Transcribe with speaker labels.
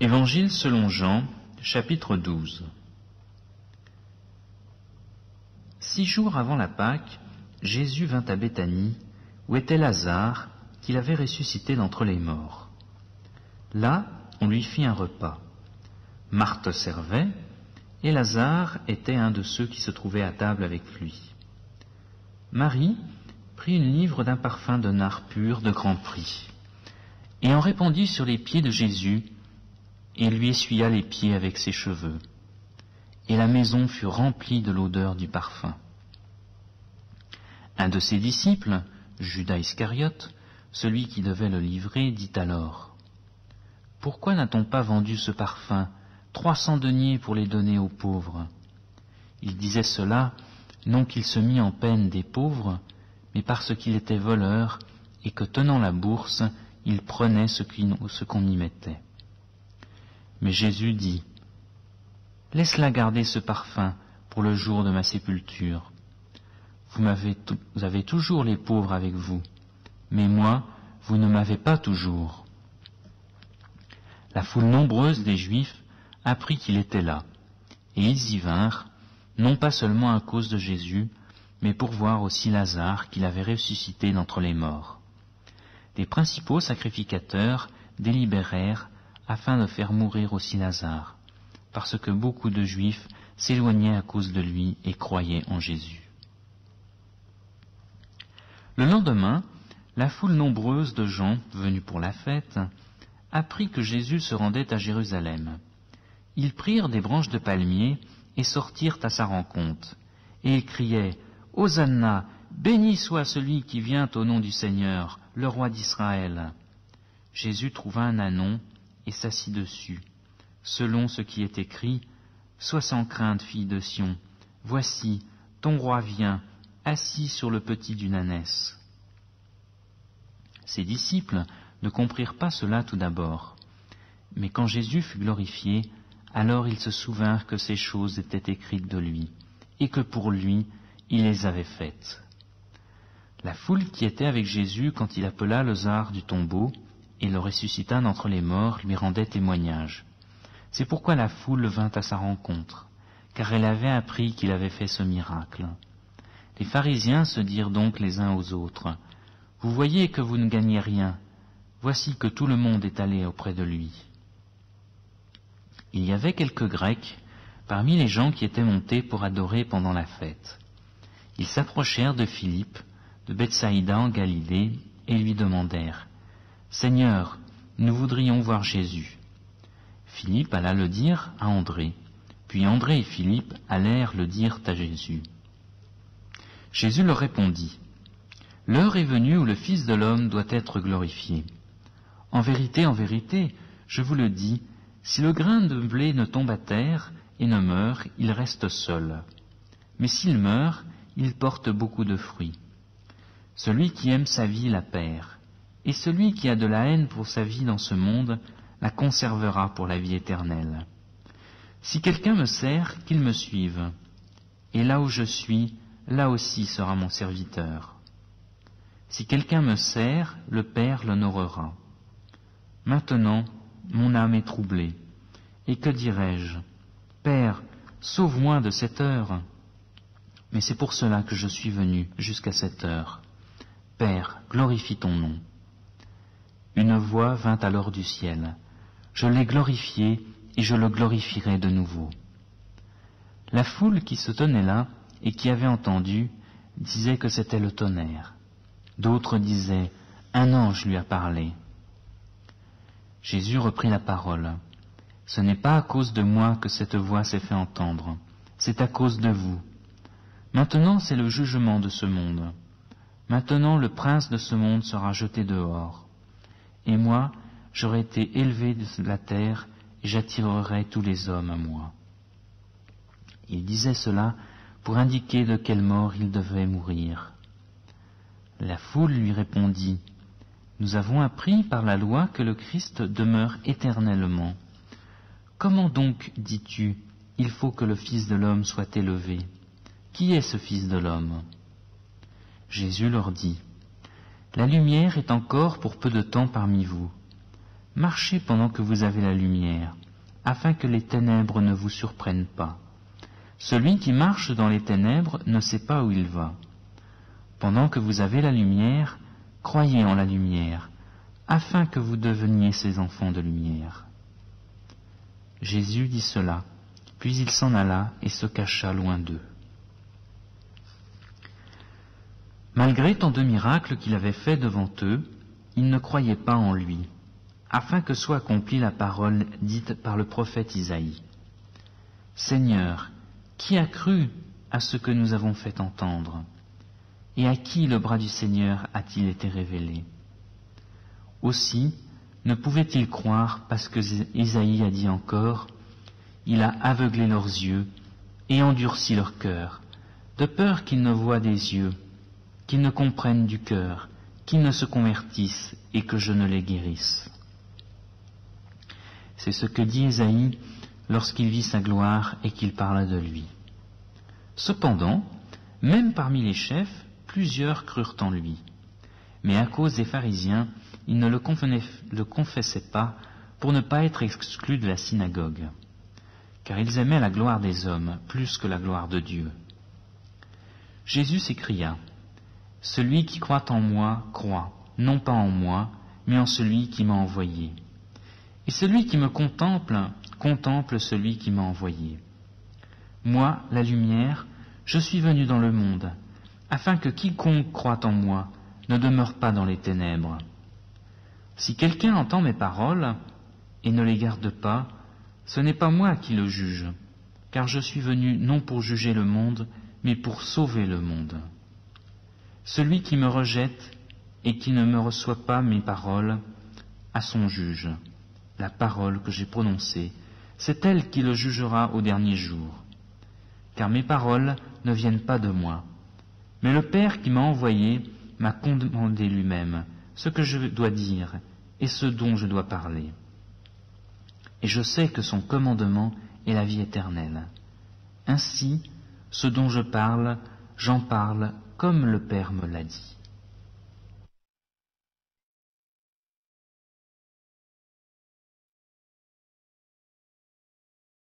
Speaker 1: Évangile selon Jean, chapitre 12. 6 jours avant la Pâque, Jésus vint à Béthanie, où était Lazare, qu'il avait ressuscité d'entre les morts. Là, on lui fit un repas. Marthe servait, et Lazare était un de ceux qui se trouvaient à table avec lui. Marie prit une livre d'un parfum de nard pur de grand prix, et en répandit sur les pieds de Jésus, et lui essuya les pieds avec ses cheveux. Et la maison fut remplie de l'odeur du parfum. Un de ses disciples, Judas Iscariote, celui qui devait le livrer, dit alors : « Pourquoi n'a-t-on pas vendu ce parfum, 300 deniers pour les donner aux pauvres ?» Il disait cela, non qu'il se mît en peine des pauvres, mais parce qu'il était voleur et que, tenant la bourse, il prenait ce qu'on y mettait. Mais Jésus dit : « Laisse-la garder ce parfum pour le jour de ma sépulture. Vous avez toujours les pauvres avec vous, mais moi, vous ne m'avez pas toujours. » La foule nombreuse des Juifs apprit qu'il était là, et ils y vinrent, non pas seulement à cause de Jésus, mais pour voir aussi Lazare qu'il avait ressuscité d'entre les morts. Les principaux sacrificateurs délibérèrent afin de faire mourir aussi Lazare, parce que beaucoup de Juifs s'éloignaient à cause de lui et croyaient en Jésus. Le lendemain, la foule nombreuse de gens venus pour la fête apprit que Jésus se rendait à Jérusalem. Ils prirent des branches de palmier et sortirent à sa rencontre, et ils criaient : « Hosanna, béni soit celui qui vient au nom du Seigneur, le roi d'Israël. » Jésus trouva un ânon et s'assit dessus, selon ce qui est écrit : « Sois sans crainte, fille de Sion, voici, ton roi vient, assis sur le petit d'une ânesse. » Ses disciples ne comprirent pas cela tout d'abord, mais quand Jésus fut glorifié, alors ils se souvinrent que ces choses étaient écrites de lui, et que pour lui, il les avait faites. La foule qui était avec Jésus quand il appela Lazare du tombeau et le ressuscita d'entre les morts lui rendait témoignage. C'est pourquoi la foule vint à sa rencontre, car elle avait appris qu'il avait fait ce miracle. Les pharisiens se dirent donc les uns aux autres : « Vous voyez que vous ne gagnez rien, voici que tout le monde est allé auprès de lui. » Il y avait quelques Grecs parmi les gens qui étaient montés pour adorer pendant la fête. Ils s'approchèrent de Philippe, de Bethsaïda en Galilée, et lui demandèrent : « Seigneur, nous voudrions voir Jésus. » Philippe alla le dire à André, puis André et Philippe allèrent le dire à Jésus. Jésus leur répondit : « L'heure est venue où le Fils de l'homme doit être glorifié. En vérité, je vous le dis, si le grain de blé ne tombe à terre et ne meurt, il reste seul. Mais s'il meurt, il porte beaucoup de fruits. Celui qui aime sa vie la perd, et celui qui a de la haine pour sa vie dans ce monde la conservera pour la vie éternelle. Si quelqu'un me sert, qu'il me suive, et là où je suis, là aussi sera mon serviteur. Si quelqu'un me sert, le Père l'honorera. Maintenant, mon âme est troublée, et que dirai-je ? Père, sauve-moi de cette heure. Mais c'est pour cela que je suis venu jusqu'à cette heure. Père, glorifie ton nom. » Une voix vint alors du ciel. Je l'ai glorifié et je le glorifierai de nouveau. La foule qui se tenait là et qui avait entendu disait que c'était le tonnerre. D'autres disaient : un ange lui a parlé. Jésus reprit la parole. Ce n'est pas à cause de moi que cette voix s'est fait entendre, c'est à cause de vous. Maintenant c'est le jugement de ce monde. Maintenant le prince de ce monde sera jeté dehors. Et moi, j'aurai été élevé de la terre et j'attirerai tous les hommes à moi. Il disait cela pour indiquer de quelle mort il devait mourir. La foule lui répondit : « Nous avons appris par la loi que le Christ demeure éternellement. Comment donc, dis-tu, il faut que le Fils de l'homme soit élevé ? Qui est ce Fils de l'homme » Jésus leur dit : « La lumière est encore pour peu de temps parmi vous. Marchez pendant que vous avez la lumière, afin que les ténèbres ne vous surprennent pas. Celui qui marche dans les ténèbres ne sait pas où il va. Pendant que vous avez la lumière, croyez en la lumière, afin que vous deveniez ses enfants de lumière. » Jésus dit cela, puis il s'en alla et se cacha loin d'eux. Malgré tant de miracles qu'il avait faits devant eux, ils ne croyaient pas en lui, afin que soit accomplie la parole dite par le prophète Isaïe. « Seigneur, qui a cru à ce que nous avons fait entendre? Et à qui le bras du Seigneur a-t-il été révélé? » Aussi, ne pouvaient-ils croire parce que Isaïe a dit encore « Il a aveuglé leurs yeux et endurci leur cœur, de peur qu'ils ne voient des yeux, qu'ils ne comprennent du cœur, qu'ils ne se convertissent et que je ne les guérisse. » C'est ce que dit Isaïe lorsqu'il vit sa gloire et qu'il parla de lui. Cependant, même parmi les chefs, plusieurs crurent en lui. Mais à cause des pharisiens, ils ne le confessaient pas pour ne pas être exclus de la synagogue, car ils aimaient la gloire des hommes plus que la gloire de Dieu. Jésus s'écria, « Celui qui croit en moi croit, non pas en moi, mais en celui qui m'a envoyé. Et celui qui me contemple, contemple celui qui m'a envoyé. Moi, la lumière, je suis venu dans le monde, afin que quiconque croit en moi ne demeure pas dans les ténèbres. Si quelqu'un entend mes paroles et ne les garde pas, ce n'est pas moi qui le juge, car je suis venu non pour juger le monde, mais pour sauver le monde. Celui qui me rejette et qui ne me reçoit pas mes paroles a son juge. La parole que j'ai prononcée, c'est elle qui le jugera au dernier jour. Car mes paroles ne viennent pas de moi, mais le Père qui m'a envoyé m'a commandé lui-même ce que je dois dire et ce dont je dois parler. Et je sais que son commandement est la vie éternelle. Ainsi, ce dont je parle, j'en parle comme le Père me l'a dit.